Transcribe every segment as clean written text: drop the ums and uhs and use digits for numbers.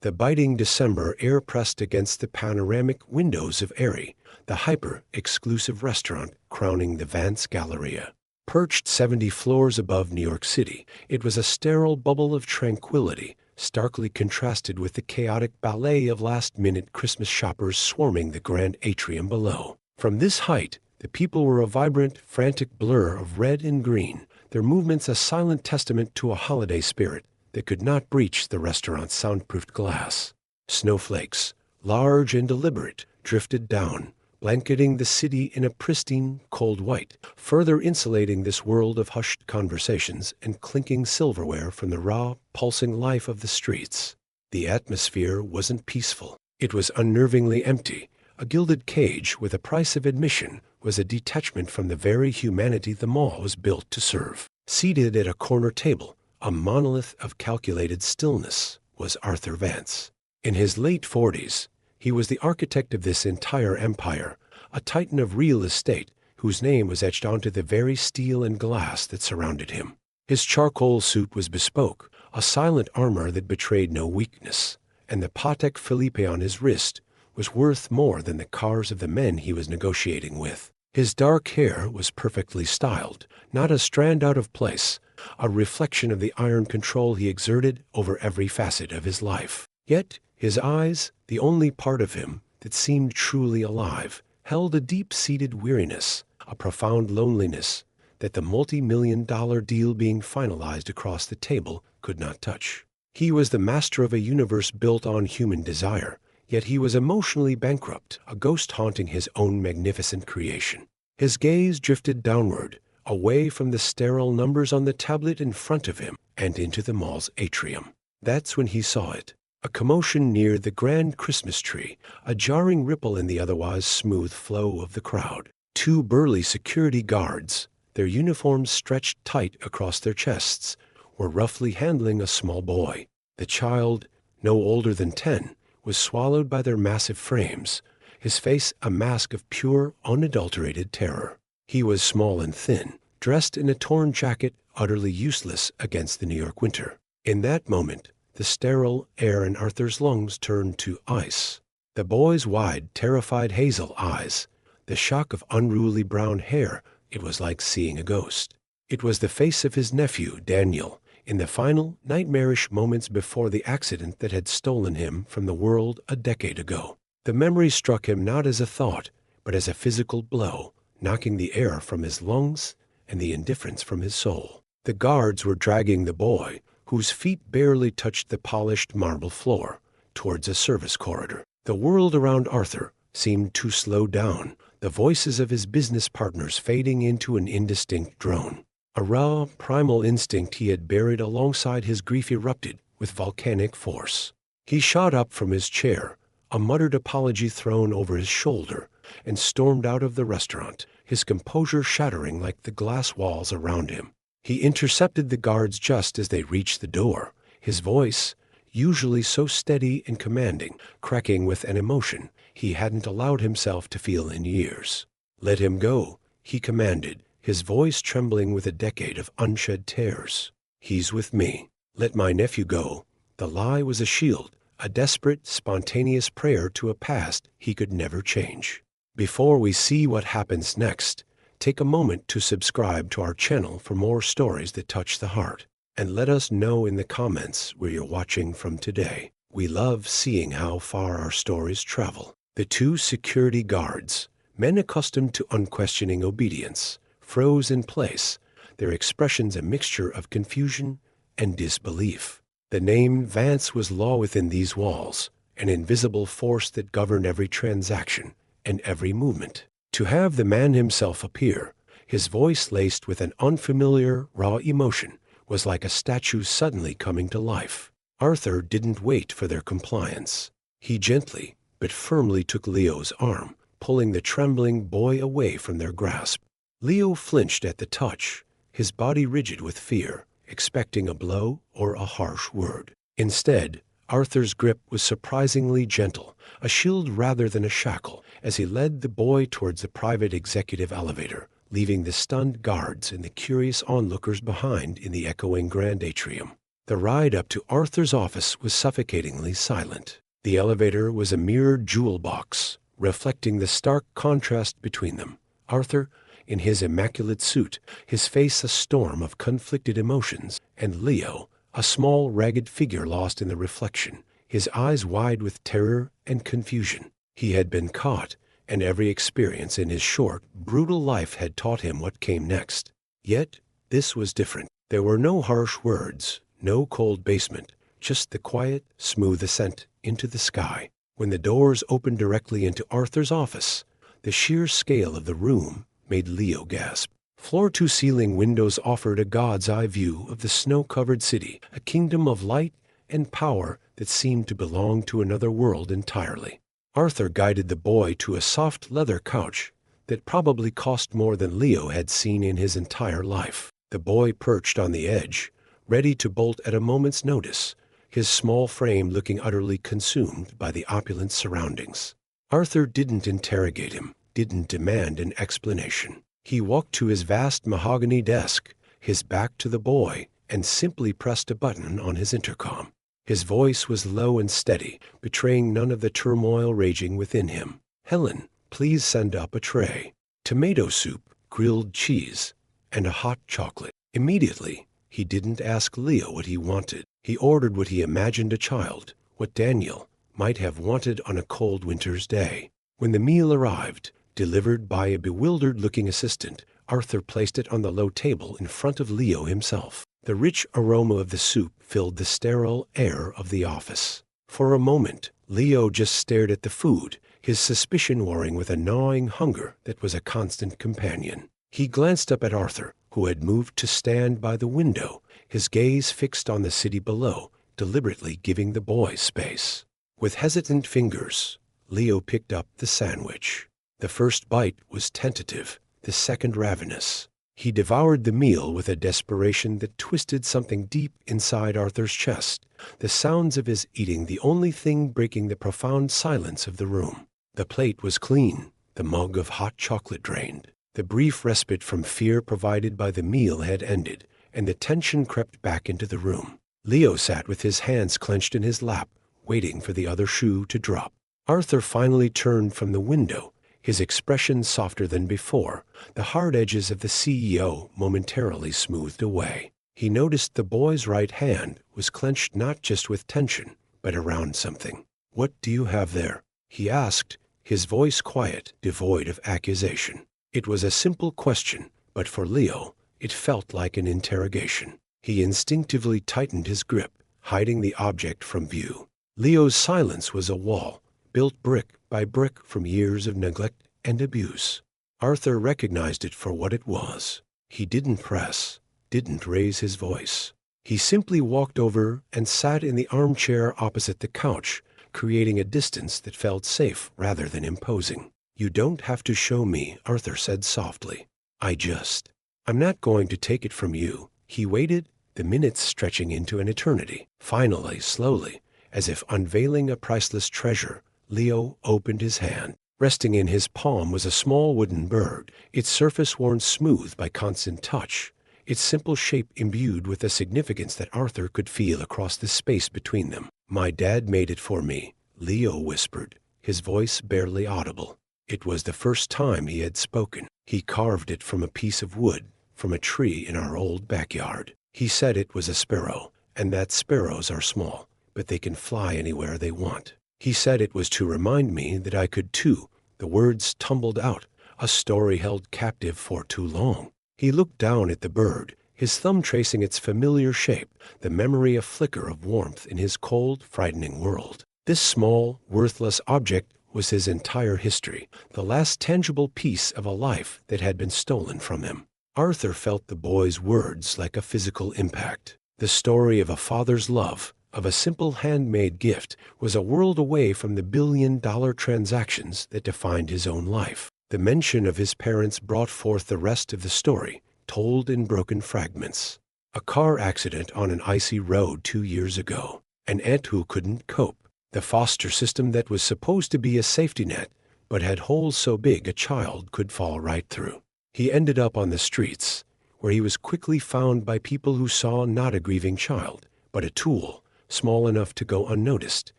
The biting December air pressed against the panoramic windows of Airy, the hyper-exclusive restaurant crowning the Vance Galleria. Perched 70 floors above New York City, it was a sterile bubble of tranquility, starkly contrasted with the chaotic ballet of last-minute Christmas shoppers swarming the grand atrium below. From this height, the people were a vibrant, frantic blur of red and green, their movements a silent testament to a holiday spirit that could not breach the restaurant's soundproofed glass. Snowflakes, large and deliberate, drifted down, blanketing the city in a pristine, cold white, further insulating this world of hushed conversations and clinking silverware from the raw, pulsing life of the streets. The atmosphere wasn't peaceful. It was unnervingly empty. A gilded cage with a price of admission was a detachment from the very humanity the mall was built to serve. Seated at a corner table, a monolith of calculated stillness, was Arthur Vance. In his late 40s, he was the architect of this entire empire, a titan of real estate whose name was etched onto the very steel and glass that surrounded him. His charcoal suit was bespoke, a silent armor that betrayed no weakness, and the Patek Philippe on his wrist was worth more than the cars of the men he was negotiating with. His dark hair was perfectly styled, not a strand out of place, a reflection of the iron control he exerted over every facet of his life. Yet his eyes, the only part of him that seemed truly alive, held a deep-seated weariness, a profound loneliness that the multi-million-dollar deal being finalized across the table could not touch. He was the master of a universe built on human desire, yet he was emotionally bankrupt, a ghost haunting his own magnificent creation. His gaze drifted downward, away from the sterile numbers on the tablet in front of him and into the mall's atrium. That's when he saw it. A commotion near the grand Christmas tree, a jarring ripple in the otherwise smooth flow of the crowd. 2 burly security guards, their uniforms stretched tight across their chests, were roughly handling a small boy. The child, no older than 10, was swallowed by their massive frames, his face a mask of pure, unadulterated terror. He was small and thin, dressed in a torn jacket utterly useless against the New York winter. In that moment, the sterile air in Arthur's lungs turned to ice. The boy's wide, terrified hazel eyes, the shock of unruly brown hair, it was like seeing a ghost. It was the face of his nephew, Daniel, in the final, nightmarish moments before the accident that had stolen him from the world a decade ago. The memory struck him not as a thought, but as a physical blow, knocking the air from his lungs and the indifference from his soul. The guards were dragging the boy, whose feet barely touched the polished marble floor, towards a service corridor. The world around Arthur seemed to slow down, the voices of his business partners fading into an indistinct drone. A raw, primal instinct he had buried alongside his grief erupted with volcanic force. He shot up from his chair, a muttered apology thrown over his shoulder, and stormed out of the restaurant, his composure shattering like the glass walls around him. He intercepted the guards just as they reached the door, his voice, usually so steady and commanding, cracking with an emotion he hadn't allowed himself to feel in years. "Let him go," he commanded, his voice trembling with a decade of unshed tears. "He's with me. Let my nephew go." The lie was a shield, a desperate, spontaneous prayer to a past he could never change. Before we see what happens next, take a moment to subscribe to our channel for more stories that touch the heart. And let us know in the comments where you're watching from today. We love seeing how far our stories travel. The 2 security guards, men accustomed to unquestioning obedience, froze in place, their expressions a mixture of confusion and disbelief. The name Vance was law within these walls, an invisible force that governed every transaction and every movement. To have the man himself appear, his voice laced with an unfamiliar, raw emotion, was like a statue suddenly coming to life. Arthur didn't wait for their compliance. He gently, but firmly took Leo's arm, pulling the trembling boy away from their grasp. Leo flinched at the touch, his body rigid with fear, expecting a blow or a harsh word. Instead, Arthur's grip was surprisingly gentle, a shield rather than a shackle, as he led the boy towards the private executive elevator, leaving the stunned guards and the curious onlookers behind in the echoing grand atrium. The ride up to Arthur's office was suffocatingly silent. The elevator was a mirrored jewel box, reflecting the stark contrast between them. Arthur, in his immaculate suit, his face a storm of conflicted emotions, and Leo, a small, ragged figure lost in the reflection, his eyes wide with terror and confusion. He had been caught, and every experience in his short, brutal life had taught him what came next. Yet, this was different. There were no harsh words, no cold basement, just the quiet, smooth ascent into the sky. When the doors opened directly into Arthur's office, the sheer scale of the room made Leo gasp. Floor-to-ceiling windows offered a god's-eye view of the snow-covered city, a kingdom of light and power that seemed to belong to another world entirely. Arthur guided the boy to a soft leather couch that probably cost more than Leo had seen in his entire life. The boy perched on the edge, ready to bolt at a moment's notice, his small frame looking utterly consumed by the opulent surroundings. Arthur didn't interrogate him, didn't demand an explanation. He walked to his vast mahogany desk, his back to the boy, and simply pressed a button on his intercom. His voice was low and steady, betraying none of the turmoil raging within him. "Helen, please send up a tray. Tomato soup, grilled cheese, and a hot chocolate." Immediately, he didn't ask Leo what he wanted. He ordered what he imagined a child, what Daniel might have wanted on a cold winter's day. When the meal arrived, delivered by a bewildered-looking assistant, Arthur placed it on the low table in front of Leo himself. The rich aroma of the soup filled the sterile air of the office. For a moment, Leo just stared at the food, his suspicion warring with a gnawing hunger that was a constant companion. He glanced up at Arthur, who had moved to stand by the window, his gaze fixed on the city below, deliberately giving the boy space. With hesitant fingers, Leo picked up the sandwich. The first bite was tentative, the second ravenous. He devoured the meal with a desperation that twisted something deep inside Arthur's chest, the sounds of his eating the only thing breaking the profound silence of the room. The plate was clean, the mug of hot chocolate drained. The brief respite from fear provided by the meal had ended, and the tension crept back into the room. Leo sat with his hands clenched in his lap, waiting for the other shoe to drop. Arthur finally turned from the window, his expression softer than before, the hard edges of the CEO momentarily smoothed away. He noticed the boy's right hand was clenched not just with tension, but around something. "What do you have there?" he asked, his voice quiet, devoid of accusation. It was a simple question, but for Leo, it felt like an interrogation. He instinctively tightened his grip, hiding the object from view. Leo's silence was a wall, built brick by brick from years of neglect and abuse. Arthur recognized it for what it was. He didn't press, didn't raise his voice. He simply walked over and sat in the armchair opposite the couch, creating a distance that felt safe rather than imposing. "You don't have to show me," Arthur said softly. I'm not going to take it from you." He waited, the minutes stretching into an eternity. Finally, slowly, as if unveiling a priceless treasure, Leo opened his hand. Resting in his palm was a small wooden bird, its surface worn smooth by constant touch, its simple shape imbued with a significance that Arthur could feel across the space between them. "My dad made it for me," Leo whispered, his voice barely audible. It was the first time he had spoken. "He carved it from a piece of wood, from a tree in our old backyard. He said it was a sparrow, and that sparrows are small, but they can fly anywhere they want. He said it was to remind me that I could too." The words tumbled out, a story held captive for too long. He looked down at the bird, his thumb tracing its familiar shape, the memory a flicker of warmth in his cold, frightening world. This small, worthless object was his entire history, the last tangible piece of a life that had been stolen from him. Arthur felt the boy's words like a physical impact. The story of a father's love, of a simple handmade gift, was a world away from the billion-dollar transactions that defined his own life. The mention of his parents brought forth the rest of the story, told in broken fragments. A car accident on an icy road 2 years ago. An aunt who couldn't cope. The foster system that was supposed to be a safety net, but had holes so big a child could fall right through. He ended up on the streets, where he was quickly found by people who saw not a grieving child, but a tool, small enough to go unnoticed,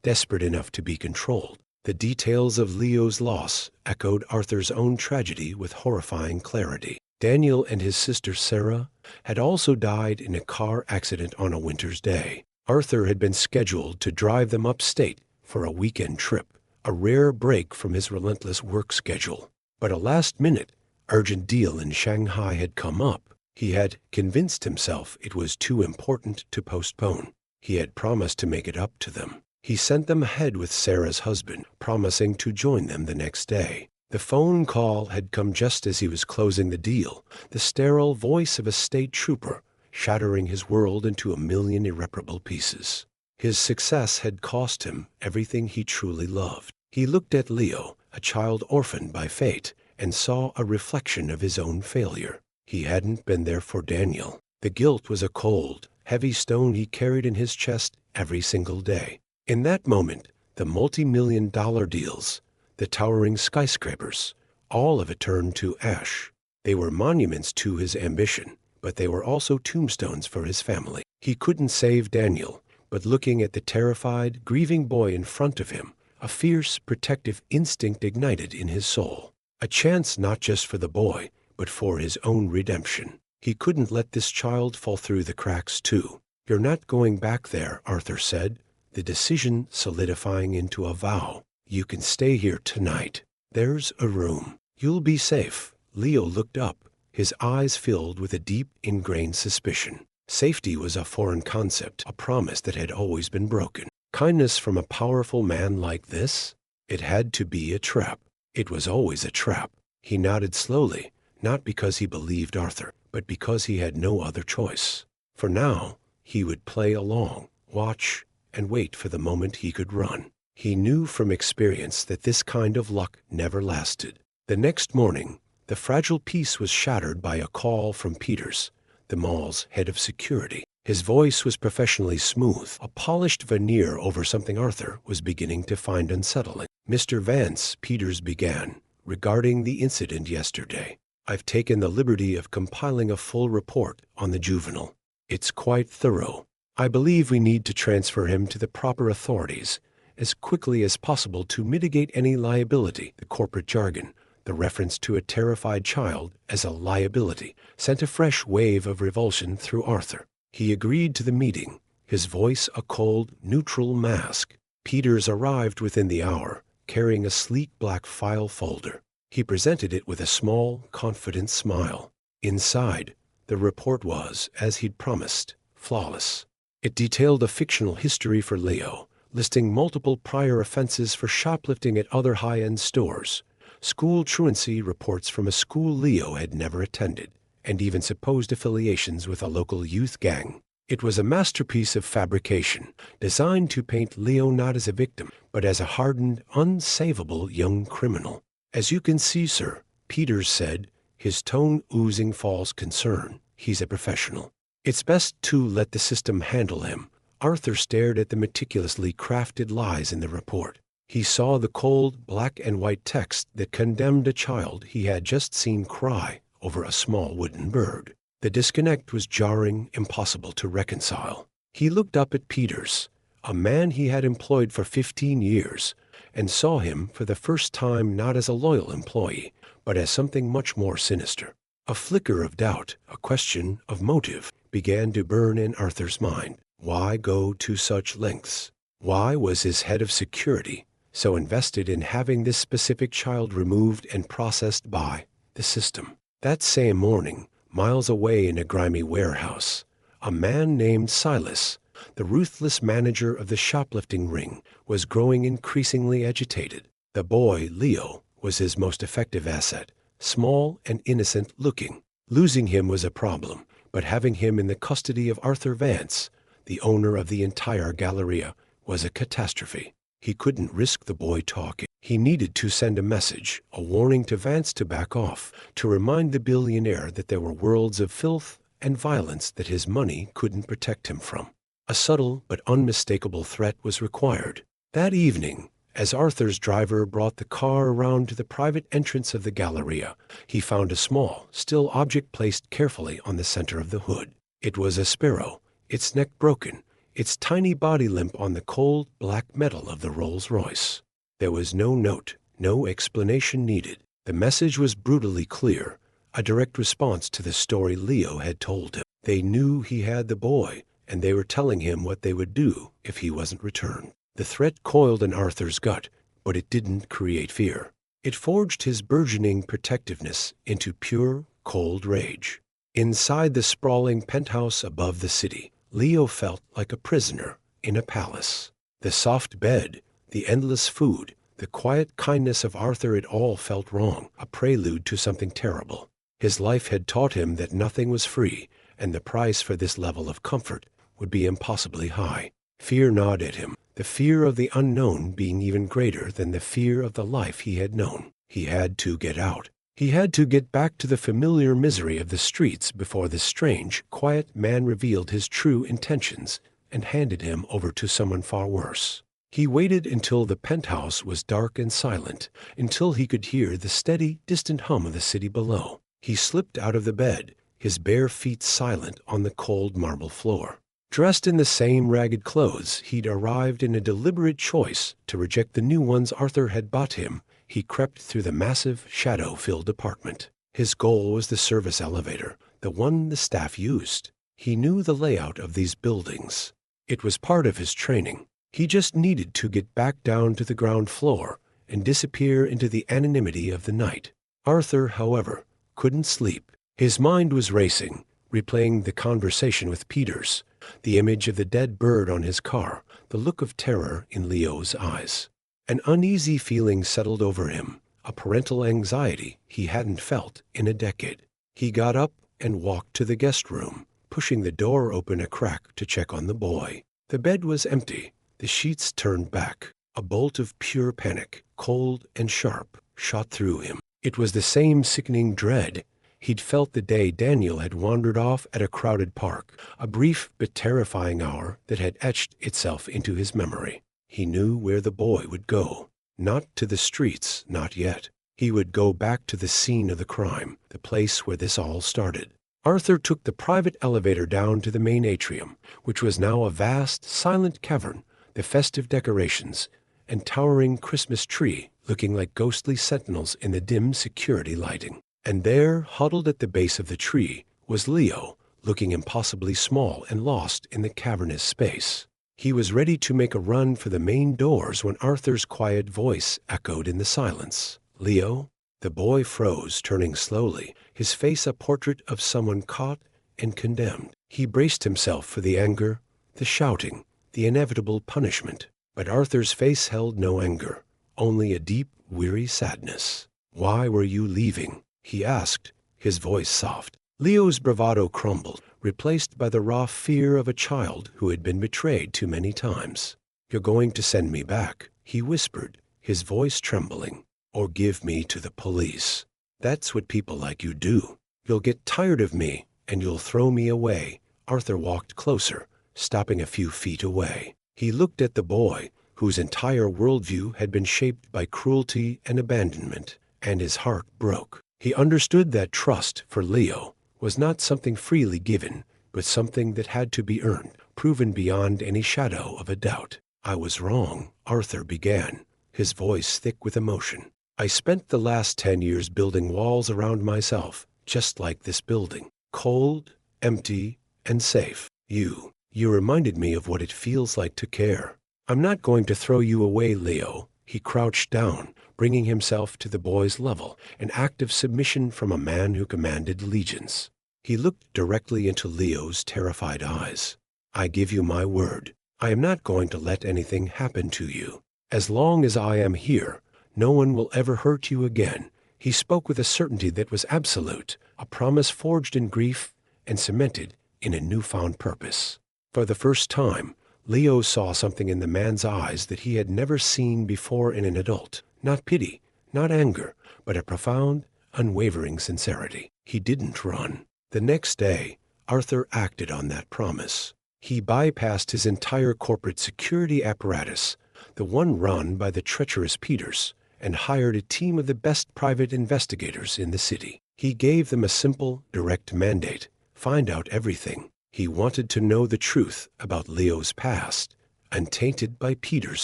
desperate enough to be controlled. The details of Leo's loss echoed Arthur's own tragedy with horrifying clarity. Daniel and his sister Sarah had also died in a car accident on a winter's day. Arthur had been scheduled to drive them upstate for a weekend trip, a rare break from his relentless work schedule. But a last-minute, urgent deal in Shanghai had come up. He had convinced himself it was too important to postpone. He had promised to make it up to them. He sent them ahead with Sarah's husband, promising to join them the next day. The phone call had come just as he was closing the deal, the sterile voice of a state trooper, shattering his world into a million irreparable pieces. His success had cost him everything he truly loved. He looked at Leo, a child orphaned by fate, and saw a reflection of his own failure. He hadn't been there for Daniel. The guilt was a cold, heavy stone he carried in his chest every single day. In that moment, the multi-million-dollar deals, the towering skyscrapers, all of it turned to ash. They were monuments to his ambition, but they were also tombstones for his family. He couldn't save Daniel, but looking at the terrified, grieving boy in front of him, a fierce, protective instinct ignited in his soul. A chance not just for the boy, but for his own redemption. He couldn't let this child fall through the cracks too. "You're not going back there," Arthur said, the decision solidifying into a vow. "You can stay here tonight. There's a room. You'll be safe." Leo looked up, his eyes filled with a deep, ingrained suspicion. Safety was a foreign concept, a promise that had always been broken. Kindness from a powerful man like this? It had to be a trap. It was always a trap. He nodded slowly, not because he believed Arthur, but because he had no other choice. For now, he would play along, watch, and wait for the moment he could run. He knew from experience that this kind of luck never lasted. The next morning, the fragile peace was shattered by a call from Peters, the mall's head of security. His voice was professionally smooth, a polished veneer over something Arthur was beginning to find unsettling. "Mr. Vance," Peters began, "regarding the incident yesterday, I've taken the liberty of compiling a full report on the juvenile. It's quite thorough. I believe we need to transfer him to the proper authorities as quickly as possible to mitigate any liability." The corporate jargon, the reference to a terrified child as a liability, sent a fresh wave of revulsion through Arthur. He agreed to the meeting, his voice a cold, neutral mask. Peters arrived within the hour, carrying a sleek black file folder. He presented it with a small, confident smile. Inside, the report was, as he'd promised, flawless. It detailed a fictional history for Leo, listing multiple prior offenses for shoplifting at other high-end stores, school truancy reports from a school Leo had never attended, and even supposed affiliations with a local youth gang. It was a masterpiece of fabrication, designed to paint Leo not as a victim, but as a hardened, unsavable young criminal. "As you can see, sir," Peters said, his tone oozing false concern, "he's a professional. It's best to let the system handle him." Arthur stared at the meticulously crafted lies in the report. He saw the cold, black and white text that condemned a child he had just seen cry over a small wooden bird. The disconnect was jarring, impossible to reconcile. He looked up at Peters, a man he had employed for 15 years, and saw him for the first time not as a loyal employee, but as something much more sinister. A flicker of doubt, a question of motive, began to burn in Arthur's mind. Why go to such lengths? Why was his head of security so invested in having this specific child removed and processed by the system? That same morning, miles away in a grimy warehouse, a man named Silas, the ruthless manager of the shoplifting ring, was growing increasingly agitated. The boy, Leo, was his most effective asset, small and innocent-looking. Losing him was a problem, but having him in the custody of Arthur Vance, the owner of the entire Galleria, was a catastrophe. He couldn't risk the boy talking. He needed to send a message, a warning to Vance to back off, to remind the billionaire that there were worlds of filth and violence that his money couldn't protect him from. A subtle but unmistakable threat was required. That evening, as Arthur's driver brought the car around to the private entrance of the Galleria, he found a small, still object placed carefully on the center of the hood. It was a sparrow, its neck broken, its tiny body limp on the cold, black metal of the Rolls-Royce. There was no note, no explanation needed. The message was brutally clear, a direct response to the story Leo had told him. They knew he had the boy, and they were telling him what they would do if he wasn't returned. The threat coiled in Arthur's gut, but it didn't create fear. It forged his burgeoning protectiveness into pure, cold rage. Inside the sprawling penthouse above the city, Leo felt like a prisoner in a palace. The soft bed, the endless food, the quiet kindness of Arthur, it all felt wrong, a prelude to something terrible. His life had taught him that nothing was free, and the price for this level of comfort would be impossibly high. Fear gnawed at him, the fear of the unknown being even greater than the fear of the life he had known. He had to get out. He had to get back to the familiar misery of the streets before this strange, quiet man revealed his true intentions and handed him over to someone far worse. He waited until the penthouse was dark and silent, until he could hear the steady, distant hum of the city below. He slipped out of the bed, his bare feet silent on the cold marble floor. Dressed in the same ragged clothes, he'd arrived in a deliberate choice to reject the new ones Arthur had bought him. He crept through the massive, shadow-filled apartment. His goal was the service elevator, the one the staff used. He knew the layout of these buildings. It was part of his training. He just needed to get back down to the ground floor and disappear into the anonymity of the night. Arthur, however, couldn't sleep. His mind was racing, replaying the conversation with Peters, the image of the dead bird on his car, the look of terror in Leo's eyes. An uneasy feeling settled over him, a parental anxiety he hadn't felt in a decade. He got up and walked to the guest room, pushing the door open a crack to check on the boy. The bed was empty, the sheets turned back. A bolt of pure panic, cold and sharp, shot through him. It was the same sickening dread he'd felt the day Daniel had wandered off at a crowded park, a brief but terrifying hour that had etched itself into his memory. He knew where the boy would go. Not to the streets, not yet. He would go back to the scene of the crime, the place where this all started. Arthur took the private elevator down to the main atrium, which was now a vast, silent cavern, the festive decorations and towering Christmas tree looking like ghostly sentinels in the dim security lighting. And there, huddled at the base of the tree, was Leo, looking impossibly small and lost in the cavernous space. He was ready to make a run for the main doors when Arthur's quiet voice echoed in the silence. "Leo?" The boy froze, turning slowly, his face a portrait of someone caught and condemned. He braced himself for the anger, the shouting, the inevitable punishment. But Arthur's face held no anger, only a deep, weary sadness. "Why were you leaving?" he asked, his voice soft. Leo's bravado crumbled, replaced by the raw fear of a child who had been betrayed too many times. "You're going to send me back," he whispered, his voice trembling, "or give me to the police. That's what people like you do. You'll get tired of me, and you'll throw me away." Arthur walked closer, stopping a few feet away. He looked at the boy, whose entire worldview had been shaped by cruelty and abandonment, and his heart broke. He understood that trust for Leo was not something freely given, but something that had to be earned, proven beyond any shadow of a doubt. "I was wrong," Arthur began, his voice thick with emotion. "I spent the last 10 years building walls around myself, just like this building, cold, empty, and safe. You reminded me of what it feels like to care. I'm not going to throw you away, Leo." He crouched down, bringing himself to the boy's level, an act of submission from a man who commanded legions. He looked directly into Leo's terrified eyes. "I give you my word. I am not going to let anything happen to you. As long as I am here, no one will ever hurt you again." He spoke with a certainty that was absolute, a promise forged in grief and cemented in a newfound purpose. For the first time, Leo saw something in the man's eyes that he had never seen before in an adult. Not pity, not anger, but a profound, unwavering sincerity. He didn't run. The next day, Arthur acted on that promise. He bypassed his entire corporate security apparatus, the one run by the treacherous Peters, and hired a team of the best private investigators in the city. He gave them a simple, direct mandate: find out everything. He wanted to know the truth about Leo's past, untainted by Peter's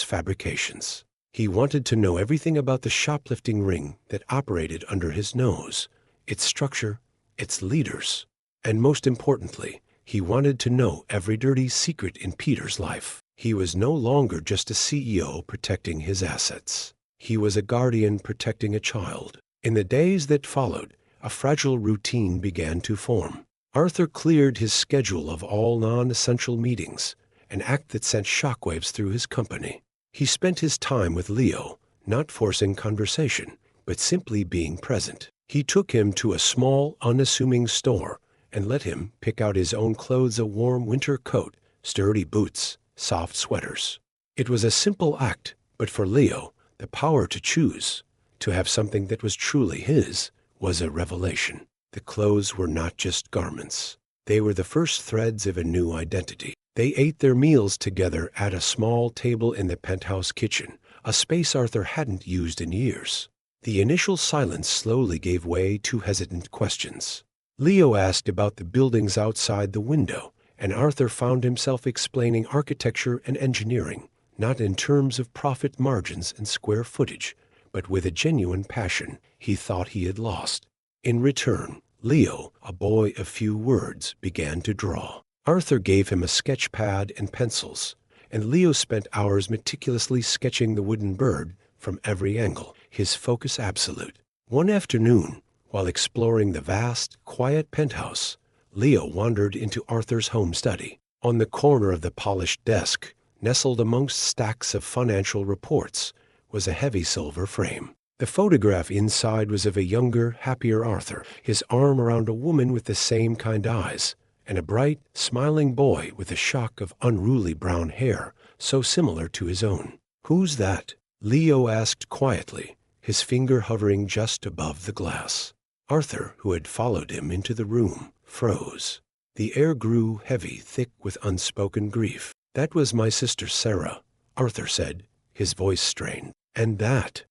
fabrications. He wanted to know everything about the shoplifting ring that operated under his nose, its structure, its leaders, and most importantly, he wanted to know every dirty secret in Peter's life. He was no longer just a CEO protecting his assets. He was a guardian protecting a child. In the days that followed, a fragile routine began to form. Arthur cleared his schedule of all non-essential meetings, an act that sent shockwaves through his company. He spent his time with Leo, not forcing conversation, but simply being present. He took him to a small, unassuming store and let him pick out his own clothes: a warm winter coat, sturdy boots, soft sweaters. It was a simple act, but for Leo, the power to choose, to have something that was truly his, was a revelation. The clothes were not just garments. They were the first threads of a new identity. They ate their meals together at a small table in the penthouse kitchen, a space Arthur hadn't used in years. The initial silence slowly gave way to hesitant questions. Leo asked about the buildings outside the window, and Arthur found himself explaining architecture and engineering, not in terms of profit margins and square footage, but with a genuine passion he thought he had lost. In return, Leo, a boy of few words, began to draw. Arthur gave him a sketch pad and pencils, and Leo spent hours meticulously sketching the wooden bird from every angle, his focus absolute. One afternoon, while exploring the vast, quiet penthouse, Leo wandered into Arthur's home study. On the corner of the polished desk, nestled amongst stacks of financial reports, was a heavy silver frame. The photograph inside was of a younger, happier Arthur, his arm around a woman with the same kind eyes, and a bright, smiling boy with a shock of unruly brown hair, so similar to his own. "Who's that?" Leo asked quietly, his finger hovering just above the glass. Arthur, who had followed him into the room, froze. The air grew heavy, thick with unspoken grief. "That was my sister Sarah," Arthur said, his voice strained. "And that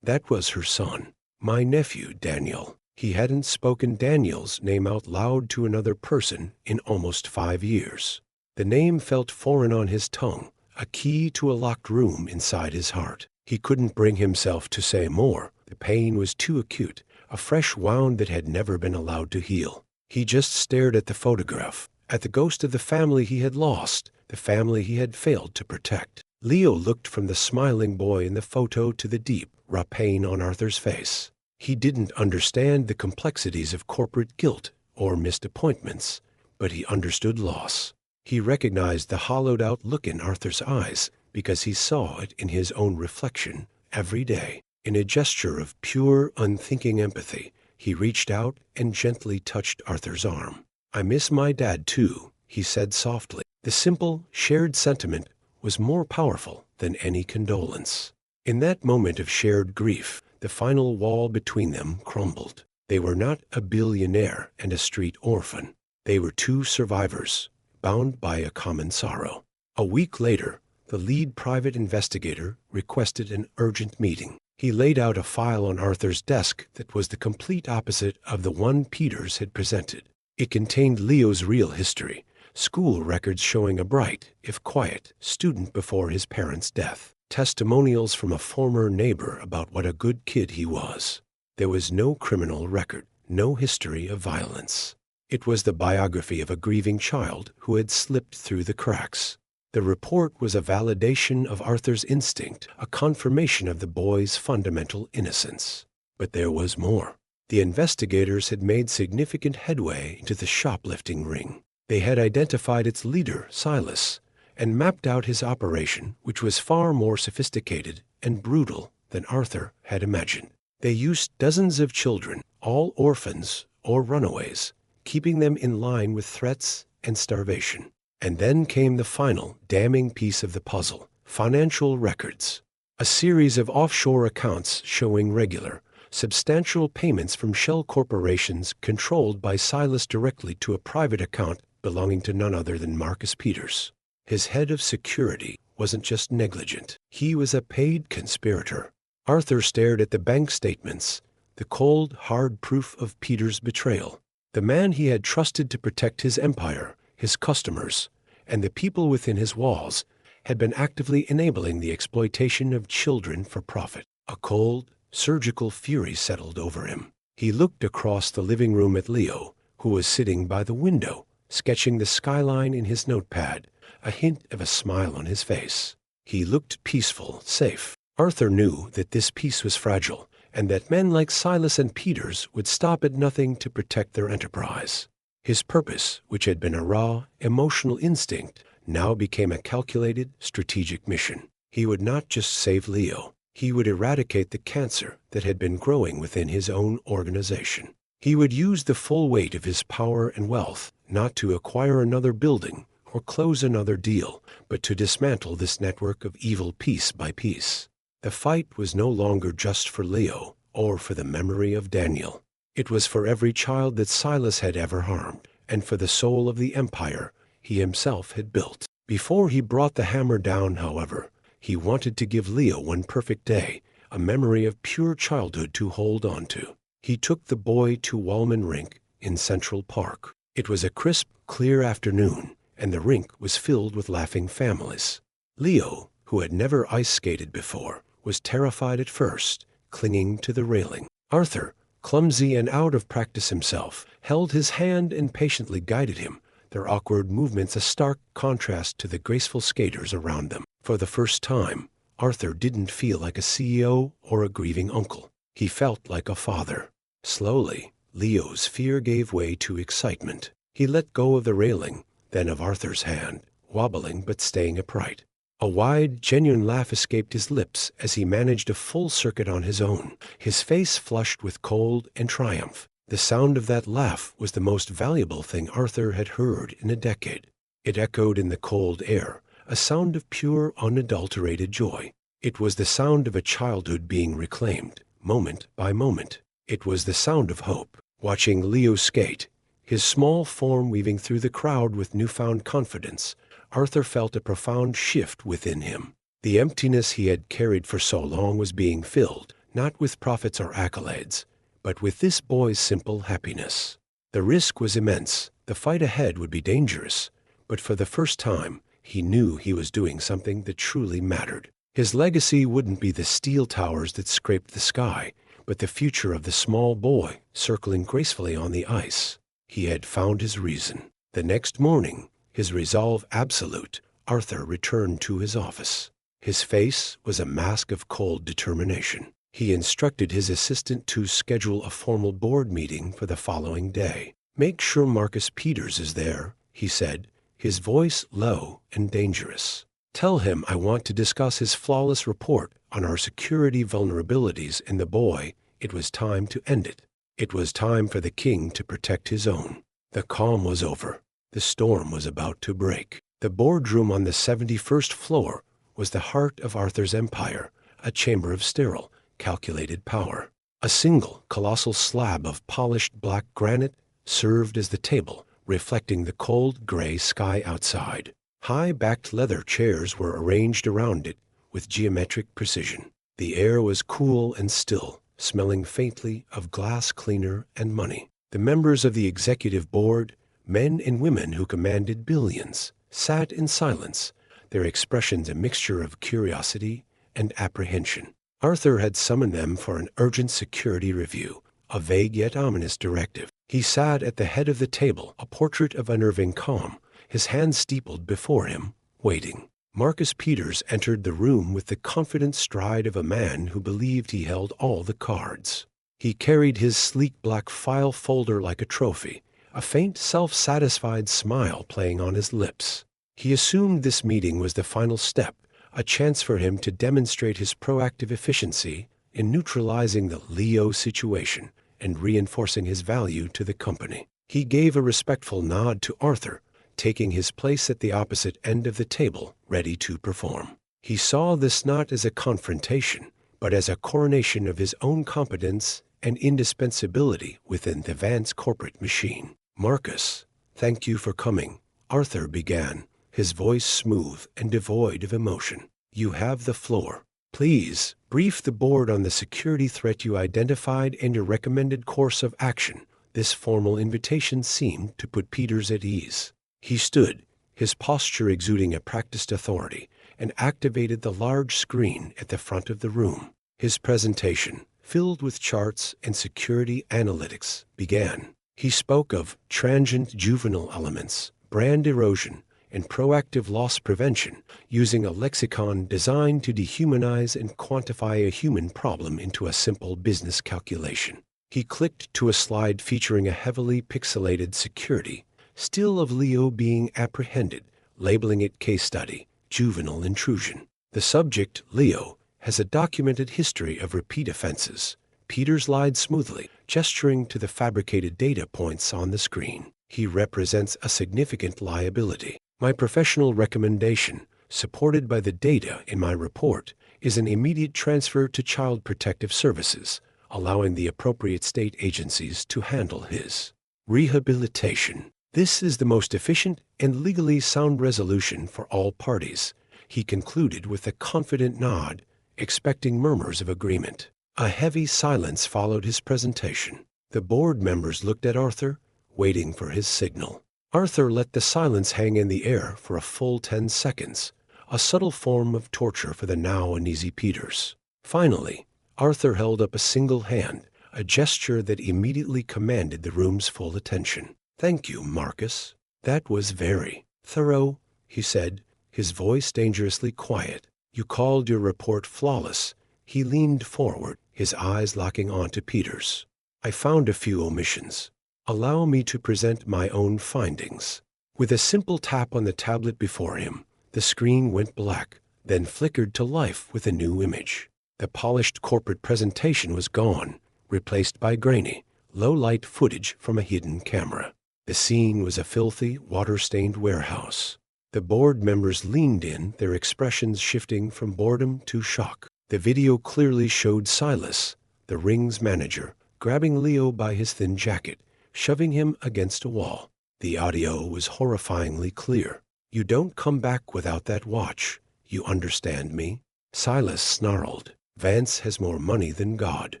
was her son, my nephew Daniel." He hadn't spoken Daniel's name out loud to another person in almost 5 years. The name felt foreign on his tongue, a key to a locked room inside his heart. He couldn't bring himself to say more. The pain was too acute, a fresh wound that had never been allowed to heal. He just stared at the photograph, at the ghost of the family he had lost, the family he had failed to protect. Leo looked from the smiling boy in the photo to the deep, raw pain on Arthur's face. He didn't understand the complexities of corporate guilt or missed appointments, but he understood loss. He recognized the hollowed-out look in Arthur's eyes because he saw it in his own reflection every day. In a gesture of pure, unthinking empathy, he reached out and gently touched Arthur's arm. "I miss my dad too," he said softly. The simple, shared sentiment was more powerful than any condolence. In that moment of shared grief, the final wall between them crumbled. They were not a billionaire and a street orphan. They were two survivors, bound by a common sorrow. A week later, the lead private investigator requested an urgent meeting. He laid out a file on Arthur's desk that was the complete opposite of the one Peters had presented. It contained Leo's real history, school records showing a bright, if quiet, student before his parents' death, testimonials from a former neighbor about what a good kid he was. There was no criminal record, no history of violence. It was the biography of a grieving child who had slipped through the cracks. The report was a validation of Arthur's instinct, a confirmation of the boy's fundamental innocence. But there was more. The investigators had made significant headway into the shoplifting ring. They had identified its leader, Silas, and mapped out his operation, which was far more sophisticated and brutal than Arthur had imagined. They used dozens of children, all orphans or runaways, keeping them in line with threats and starvation. And then came the final, damning piece of the puzzle: financial records. A series of offshore accounts showing regular, substantial payments from shell corporations controlled by Silas directly to a private account belonging to none other than Marcus Peters. His head of security wasn't just negligent. He was a paid conspirator. Arthur stared at the bank statements, the cold, hard proof of Peters' betrayal. The man he had trusted to protect his empire, his customers, and the people within his walls had been actively enabling the exploitation of children for profit. A cold, surgical fury settled over him. He looked across the living room at Leo, who was sitting by the window, sketching the skyline in his notepad, a hint of a smile on his face. He looked peaceful, safe. Arthur knew that this peace was fragile, and that men like Silas and Peters would stop at nothing to protect their enterprise. His purpose, which had been a raw, emotional instinct, now became a calculated, strategic mission. He would not just save Leo. He would eradicate the cancer that had been growing within his own organization. He would use the full weight of his power and wealth, not to acquire another building or close another deal, but to dismantle this network of evil piece by piece. The fight was no longer just for Leo or for the memory of Daniel. It was for every child that Silas had ever harmed, and for the soul of the empire he himself had built. Before he brought the hammer down, however, he wanted to give Leo one perfect day, a memory of pure childhood to hold on to. He took the boy to Wallman Rink in Central Park. It was a crisp, clear afternoon, and the rink was filled with laughing families. Leo, who had never ice skated before, was terrified at first, clinging to the railing. Arthur, clumsy and out of practice himself, held his hand and patiently guided him, their awkward movements a stark contrast to the graceful skaters around them. For the first time, Arthur didn't feel like a CEO or a grieving uncle. He felt like a father. Slowly, Leo's fear gave way to excitement. He let go of the railing, then of Arthur's hand, wobbling but staying upright. A wide, genuine laugh escaped his lips as he managed a full circuit on his own, his face flushed with cold and triumph. The sound of that laugh was the most valuable thing Arthur had heard in a decade. It echoed in the cold air, a sound of pure, unadulterated joy. It was the sound of a childhood being reclaimed, moment by moment. It was the sound of hope. Watching Leo skate, his small form weaving through the crowd with newfound confidence, Arthur felt a profound shift within him. The emptiness he had carried for so long was being filled, not with profits or accolades, but with this boy's simple happiness. The risk was immense. The fight ahead would be dangerous, but for the first time, he knew he was doing something that truly mattered. His legacy wouldn't be the steel towers that scraped the sky, but the future of the small boy circling gracefully on the ice. He had found his reason. The next morning, his resolve absolute, Arthur returned to his office. His face was a mask of cold determination. He instructed his assistant to schedule a formal board meeting for the following day. "Make sure Marcus Peters is there," he said, his voice low and dangerous. "Tell him I want to discuss his flawless report on our security vulnerabilities in the boy. It was time to end it. It was time for the king to protect his own." The calm was over. The storm was about to break. The boardroom on the 71st floor was the heart of Arthur's empire, a chamber of sterile, calculated power. A single, colossal slab of polished black granite served as the table, reflecting the cold gray sky outside. High-backed leather chairs were arranged around it with geometric precision. The air was cool and still, smelling faintly of glass cleaner and money. The members of the executive board, men and women who commanded billions, sat in silence, their expressions a mixture of curiosity and apprehension. Arthur had summoned them for an urgent security review, a vague yet ominous directive. He sat at the head of the table, a portrait of unnerving calm, his hands steepled before him, waiting. Marcus Peters entered the room with the confident stride of a man who believed he held all the cards. He carried his sleek black file folder like a trophy, a faint self-satisfied smile playing on his lips. He assumed this meeting was the final step, a chance for him to demonstrate his proactive efficiency in neutralizing the Leo situation and reinforcing his value to the company. He gave a respectful nod to Arthur, taking his place at the opposite end of the table, ready to perform. He saw this not as a confrontation, but as a coronation of his own competence and indispensability within the Vance corporate machine. "Marcus, thank you for coming," Arthur began, his voice smooth and devoid of emotion. "You have the floor. Please brief the board on the security threat you identified and your recommended course of action." This formal invitation seemed to put Peters at ease. He stood, his posture exuding a practiced authority, and activated the large screen at the front of the room. His presentation, filled with charts and security analytics, began. He spoke of transient juvenile elements, brand erosion, and proactive loss prevention, using a lexicon designed to dehumanize and quantify a human problem into a simple business calculation. He clicked to a slide featuring a heavily pixelated security still of Leo being apprehended, labeling it case study, juvenile intrusion. The subject, Leo, has a documented history of repeat offenses. Peters lied smoothly, gesturing to the fabricated data points on the screen. He represents a significant liability. My professional recommendation, supported by the data in my report, is an immediate transfer to Child Protective Services, allowing the appropriate state agencies to handle his rehabilitation. This is the most efficient and legally sound resolution for all parties, he concluded with a confident nod, expecting murmurs of agreement. A heavy silence followed his presentation. The board members looked at Arthur, waiting for his signal. Arthur let the silence hang in the air for a full 10 seconds, a subtle form of torture for the now uneasy Peters. Finally, Arthur held up a single hand, a gesture that immediately commanded the room's full attention. "Thank you, Marcus. That was very thorough," he said, his voice dangerously quiet. "You called your report flawless." He leaned forward, his eyes locking onto Peters. "I found a few omissions. Allow me to present my own findings." With a simple tap on the tablet before him, the screen went black, then flickered to life with a new image. The polished corporate presentation was gone, replaced by grainy, low-light footage from a hidden camera. The scene was a filthy, water-stained warehouse. The board members leaned in, their expressions shifting from boredom to shock. The video clearly showed Silas, the ring's manager, grabbing Leo by his thin jacket, shoving him against a wall. The audio was horrifyingly clear. "You don't come back without that watch. You understand me?" Silas snarled. "Vance has more money than God.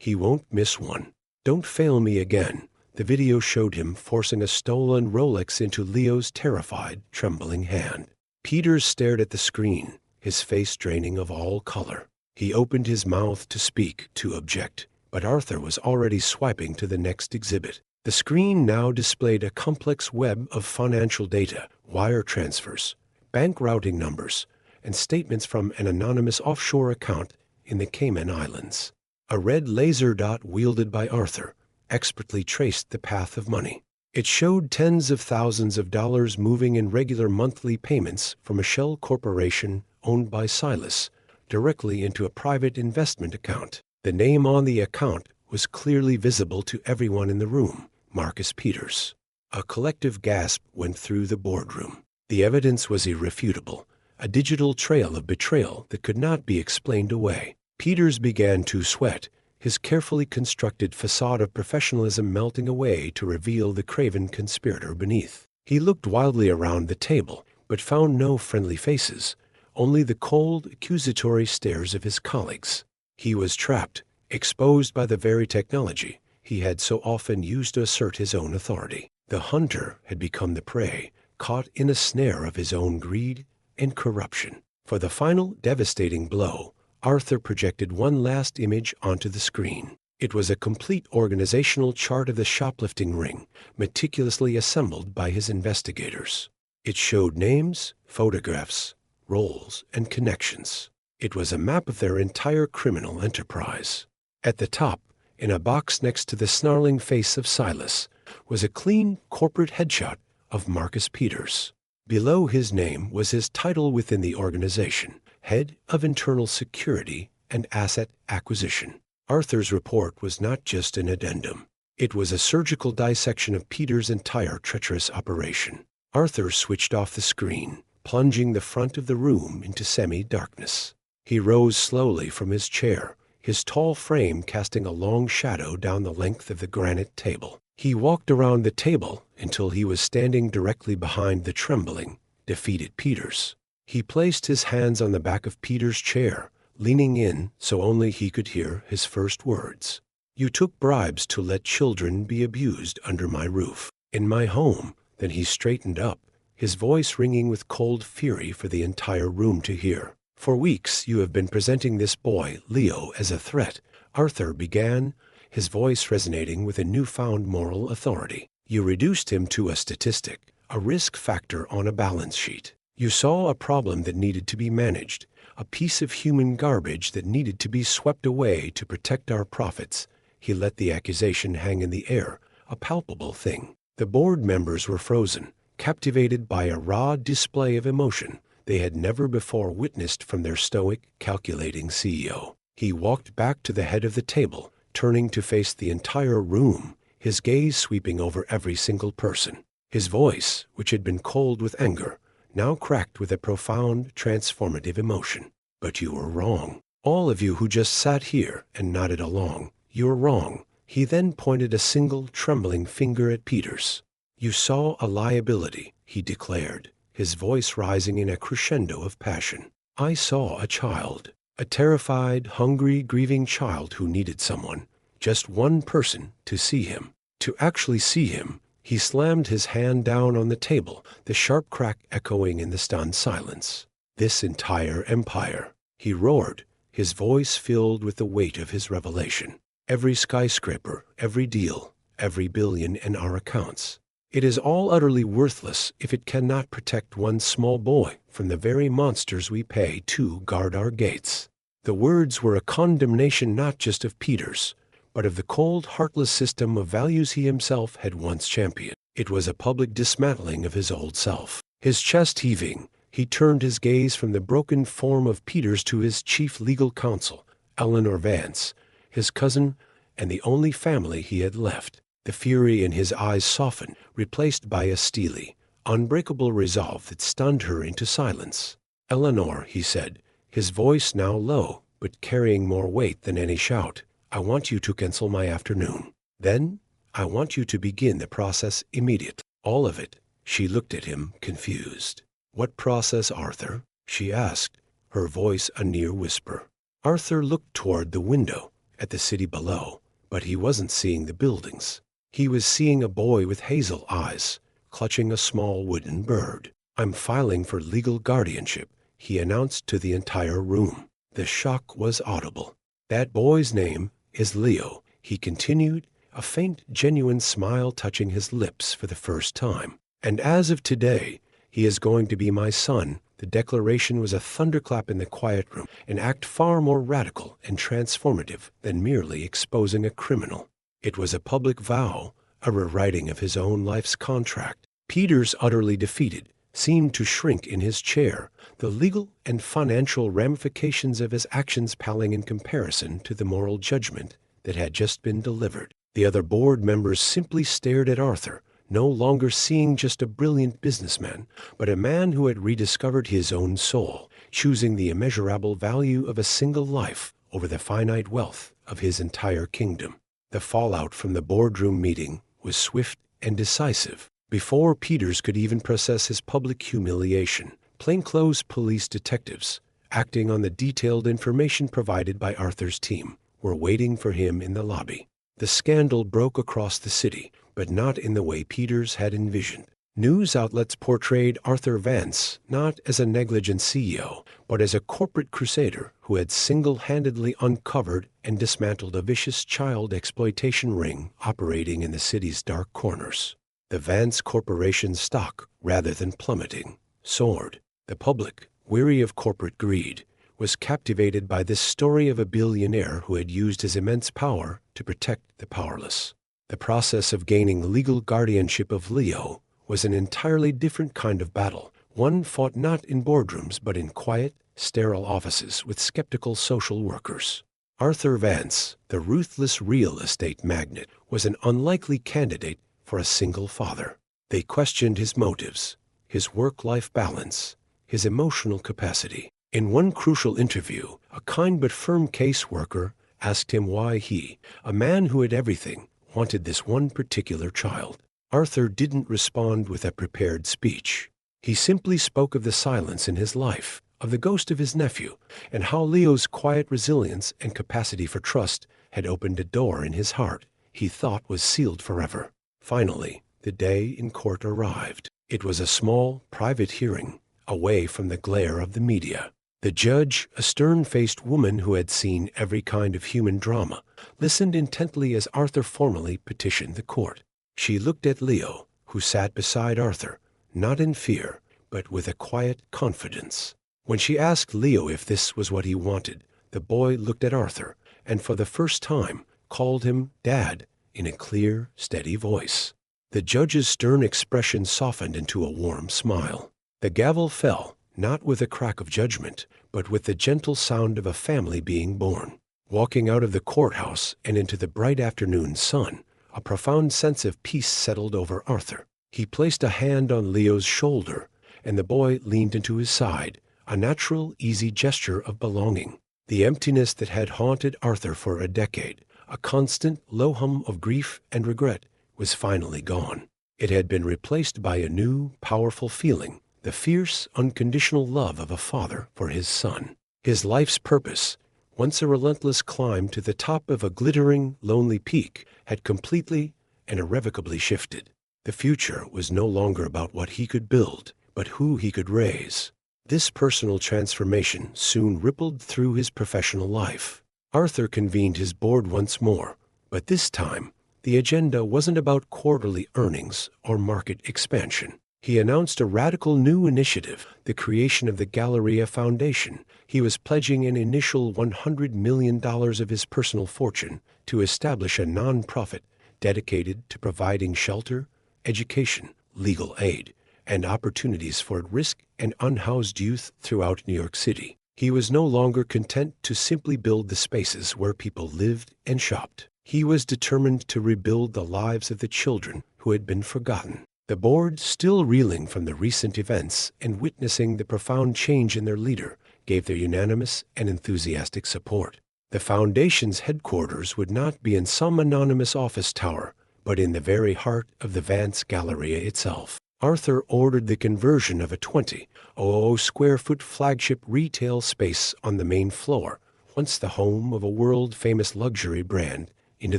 He won't miss one. Don't fail me again." The video showed him forcing a stolen Rolex into Leo's terrified, trembling hand. Peters stared at the screen, his face draining of all color. He opened his mouth to speak, to object, but Arthur was already swiping to the next exhibit. The screen now displayed a complex web of financial data, wire transfers, bank routing numbers, and statements from an anonymous offshore account in the Cayman Islands. A red laser dot wielded by Arthur expertly traced the path of money. It showed tens of thousands of dollars moving in regular monthly payments from a shell corporation owned by Silas directly into a private investment account. The name on the account was clearly visible to everyone in the room, Marcus Peters. A collective gasp went through the boardroom. The evidence was irrefutable, a digital trail of betrayal that could not be explained away. Peters began to sweat, his carefully constructed facade of professionalism melting away to reveal the craven conspirator beneath. He looked wildly around the table, but found no friendly faces, only the cold, accusatory stares of his colleagues. He was trapped, exposed by the very technology he had so often used to assert his own authority. The hunter had become the prey, caught in a snare of his own greed and corruption. For the final devastating blow, Arthur projected one last image onto the screen. It was a complete organizational chart of the shoplifting ring, meticulously assembled by his investigators. It showed names, photographs, roles, and connections. It was a map of their entire criminal enterprise. At the top, in a box next to the snarling face of Silas, was a clean corporate headshot of Marcus Peters. Below his name was his title within the organization, Head of Internal Security and Asset Acquisition. Arthur's report was not just an addendum. It was a surgical dissection of Peters' entire treacherous operation. Arthur switched off the screen, plunging the front of the room into semi-darkness. He rose slowly from his chair, his tall frame casting a long shadow down the length of the granite table. He walked around the table until he was standing directly behind the trembling, defeated Peters. He placed his hands on the back of Peters' chair, leaning in so only he could hear his first words. "You took bribes to let children be abused under my roof, in my home." Then he straightened up, his voice ringing with cold fury for the entire room to hear. "For weeks you have been presenting this boy, Leo, as a threat," Arthur began, his voice resonating with a newfound moral authority. "You reduced him to a statistic, a risk factor on a balance sheet. You saw a problem that needed to be managed, a piece of human garbage that needed to be swept away to protect our profits." He let the accusation hang in the air, a palpable thing. The board members were frozen, captivated by a raw display of emotion they had never before witnessed from their stoic, calculating CEO. He walked back to the head of the table, turning to face the entire room, his gaze sweeping over every single person. His voice, which had been cold with anger, now cracked with a profound, transformative emotion. "But you were wrong. All of you who just sat here and nodded along, you're wrong." He then pointed a single, trembling finger at Peters. "You saw a liability," he declared, his voice rising in a crescendo of passion. "I saw a child, a terrified, hungry, grieving child who needed someone, just one person, to see him. To actually see him." He slammed his hand down on the table, the sharp crack echoing in the stunned silence. "This entire empire," he roared, his voice filled with the weight of his revelation. "Every skyscraper, every deal, every billion in our accounts. It is all utterly worthless if it cannot protect one small boy from the very monsters we pay to guard our gates." The words were a condemnation not just of Peters, but of the cold, heartless system of values he himself had once championed. It was a public dismantling of his old self. His chest heaving, he turned his gaze from the broken form of Peters to his chief legal counsel, Eleanor Vance, his cousin, and the only family he had left. The fury in his eyes softened, replaced by a steely, unbreakable resolve that stunned her into silence. "Eleanor," he said, his voice now low, but carrying more weight than any shout, "I want you to cancel my afternoon. Then, I want you to begin the process immediately. All of it." She looked at him, confused. "What process, Arthur?" she asked, her voice a near whisper. Arthur looked toward the window, at the city below, but he wasn't seeing the buildings. He was seeing a boy with hazel eyes, clutching a small wooden bird. "I'm filing for legal guardianship," he announced to the entire room. The shock was audible. "That boy's name is Leo," he continued, a faint, genuine smile touching his lips for the first time. "And as of today, he is going to be my son." The declaration was a thunderclap in the quiet room, an act far more radical and transformative than merely exposing a criminal. It was a public vow, a rewriting of his own life's contract. Peters, utterly defeated, seemed to shrink in his chair, the legal and financial ramifications of his actions paling in comparison to the moral judgment that had just been delivered. The other board members simply stared at Arthur, no longer seeing just a brilliant businessman, but a man who had rediscovered his own soul, choosing the immeasurable value of a single life over the finite wealth of his entire kingdom. The fallout from the boardroom meeting was swift and decisive. Before Peters could even process his public humiliation, plainclothes police detectives, acting on the detailed information provided by Arthur's team, were waiting for him in the lobby. The scandal broke across the city, but not in the way Peters had envisioned. News outlets portrayed Arthur Vance not as a negligent CEO, but as a corporate crusader who had single-handedly uncovered and dismantled a vicious child exploitation ring operating in the city's dark corners. The Vance Corporation's stock, rather than plummeting, soared. The public, weary of corporate greed, was captivated by this story of a billionaire who had used his immense power to protect the powerless. The process of gaining legal guardianship of Leo was an entirely different kind of battle, one fought not in boardrooms but in quiet, sterile offices with skeptical social workers. Arthur Vance, the ruthless real estate magnate, was an unlikely candidate for a single father. They questioned his motives, his work-life balance, his emotional capacity. In one crucial interview, a kind but firm caseworker asked him why he, a man who had everything, wanted this one particular child. Arthur didn't respond with a prepared speech. He simply spoke of the silence in his life, of the ghost of his nephew, and how Leo's quiet resilience and capacity for trust had opened a door in his heart he thought was sealed forever. Finally, the day in court arrived. It was a small, private hearing, away from the glare of the media. The judge, a stern-faced woman who had seen every kind of human drama, listened intently as Arthur formally petitioned the court. She looked at Leo, who sat beside Arthur, not in fear, but with a quiet confidence. When she asked Leo if this was what he wanted, the boy looked at Arthur, and for the first time called him Dad in a clear, steady voice. The judge's stern expression softened into a warm smile. The gavel fell, not with a crack of judgment, but with the gentle sound of a family being born. Walking out of the courthouse and into the bright afternoon sun, a profound sense of peace settled over Arthur. He placed a hand on Leo's shoulder, and the boy leaned into his side, a natural, easy gesture of belonging. The emptiness that had haunted Arthur for a decade, a constant low hum of grief and regret, was finally gone. It had been replaced by a new, powerful feeling, the fierce, unconditional love of a father for his son. His life's purpose, once a relentless climb to the top of a glittering, lonely peak, had completely and irrevocably shifted. The future was no longer about what he could build, but who he could raise. This personal transformation soon rippled through his professional life. Arthur convened his board once more, but this time, the agenda wasn't about quarterly earnings or market expansion. He announced a radical new initiative, the creation of the Galleria Foundation. He was pledging an initial $100 million of his personal fortune to establish a non-profit dedicated to providing shelter, education, legal aid, and opportunities for at-risk and unhoused youth throughout New York City. He was no longer content to simply build the spaces where people lived and shopped. He was determined to rebuild the lives of the children who had been forgotten. The board, still reeling from the recent events and witnessing the profound change in their leader, gave their unanimous and enthusiastic support. The foundation's headquarters would not be in some anonymous office tower, but in the very heart of the Vance Galleria itself. Arthur ordered the conversion of a 20,000 square foot flagship retail space on the main floor, once the home of a world-famous luxury brand, into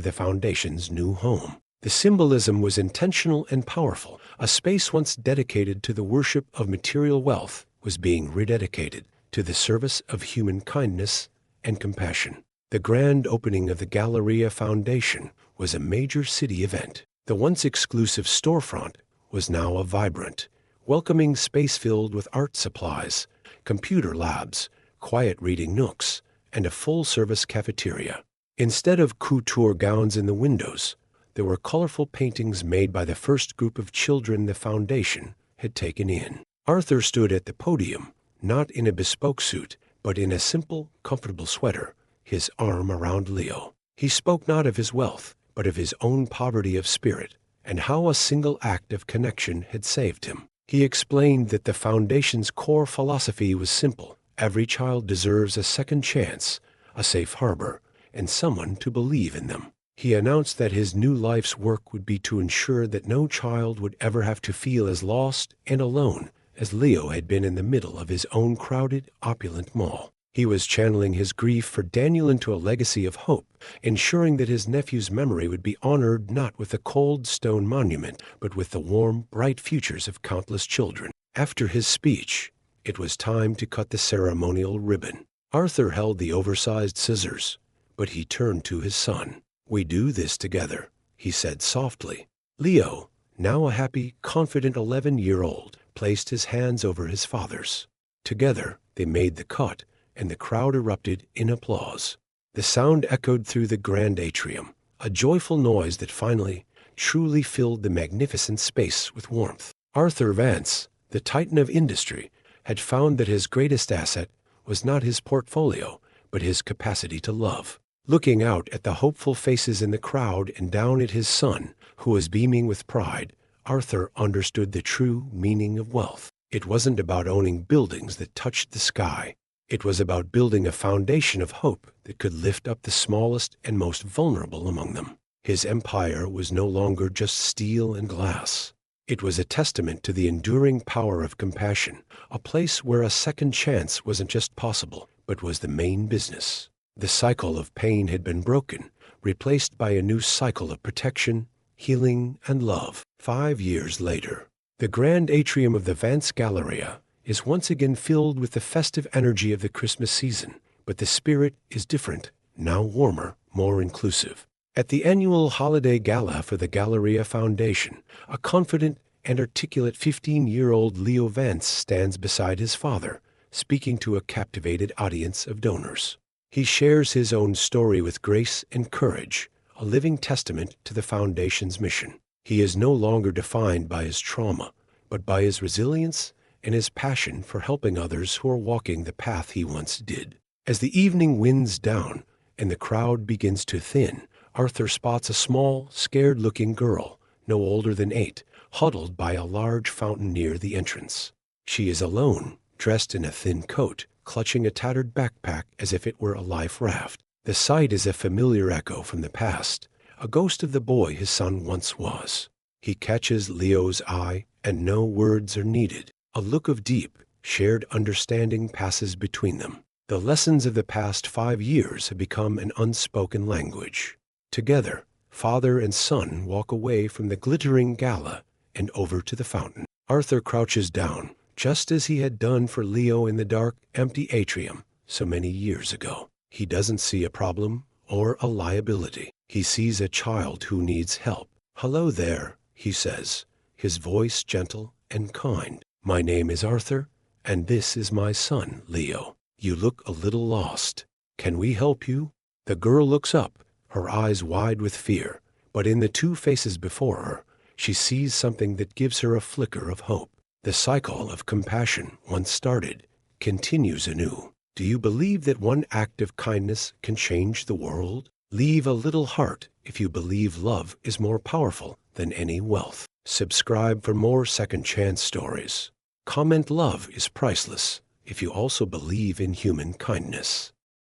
the foundation's new home. The symbolism was intentional and powerful. A space once dedicated to the worship of material wealth was being rededicated to the service of human kindness and compassion. The grand opening of the Galleria Foundation was a major city event. The once exclusive storefront was now a vibrant, welcoming space filled with art supplies, computer labs, quiet reading nooks, and a full-service cafeteria. Instead of couture gowns in the windows, there were colorful paintings made by the first group of children the foundation had taken in. Arthur stood at the podium, not in a bespoke suit, but in a simple, comfortable sweater, his arm around Leo. He spoke not of his wealth, but of his own poverty of spirit, and how a single act of connection had saved him. He explained that the foundation's core philosophy was simple. Every child deserves a second chance, a safe harbor, and someone to believe in them. He announced that his new life's work would be to ensure that no child would ever have to feel as lost and alone as Leo had been in the middle of his own crowded, opulent mall. He was channeling his grief for Daniel into a legacy of hope, ensuring that his nephew's memory would be honored not with a cold stone monument, but with the warm, bright futures of countless children. After his speech, it was time to cut the ceremonial ribbon. Arthur held the oversized scissors, but he turned to his son. "We do this together," he said softly. Leo, now a happy, confident 11-year-old, placed his hands over his father's. Together, they made the cut, and the crowd erupted in applause. The sound echoed through the grand atrium, a joyful noise that finally, truly filled the magnificent space with warmth. Arthur Vance, the titan of industry, had found that his greatest asset was not his portfolio, but his capacity to love. Looking out at the hopeful faces in the crowd and down at his son, who was beaming with pride, Arthur understood the true meaning of wealth. It wasn't about owning buildings that touched the sky. It was about building a foundation of hope that could lift up the smallest and most vulnerable among them. His empire was no longer just steel and glass. It was a testament to the enduring power of compassion, a place where a second chance wasn't just possible, but was the main business. The cycle of pain had been broken, replaced by a new cycle of protection, healing, and love. 5 years later, The grand atrium of the Vance Galleria is once again filled with the festive energy of the Christmas season, but the spirit is different, now warmer, more inclusive. At the annual holiday gala for the Galleria Foundation, a confident and articulate 15-year-old Leo Vance stands beside his father, speaking to a captivated audience of donors. He shares his own story with grace and courage, a living testament to the Foundation's mission. He is no longer defined by his trauma, but by his resilience and his passion for helping others who are walking the path he once did. As the evening winds down and the crowd begins to thin, Arthur spots a small, scared-looking girl, no older than 8, huddled by a large fountain near the entrance. She is alone, dressed in a thin coat, clutching a tattered backpack as if it were a life raft. The sight is a familiar echo from the past, a ghost of the boy his son once was. He catches Leo's eye, and no words are needed. A look of deep, shared understanding passes between them. The lessons of the past 5 years have become an unspoken language. Together, father and son walk away from the glittering gala and over to the fountain. Arthur crouches down, just as he had done for Leo in the dark, empty atrium so many years ago. He doesn't see a problem or a liability. He sees a child who needs help. "Hello there," he says, his voice gentle and kind. "My name is Arthur, and this is my son, Leo. You look a little lost. Can we help you?" The girl looks up, her eyes wide with fear, but in the 2 faces before her, she sees something that gives her a flicker of hope. The cycle of compassion, once started, continues anew. Do you believe that one act of kindness can change the world? Leave a little heart if you believe love is more powerful than any wealth. Subscribe for more second chance stories. Comment love is priceless if you also believe in human kindness.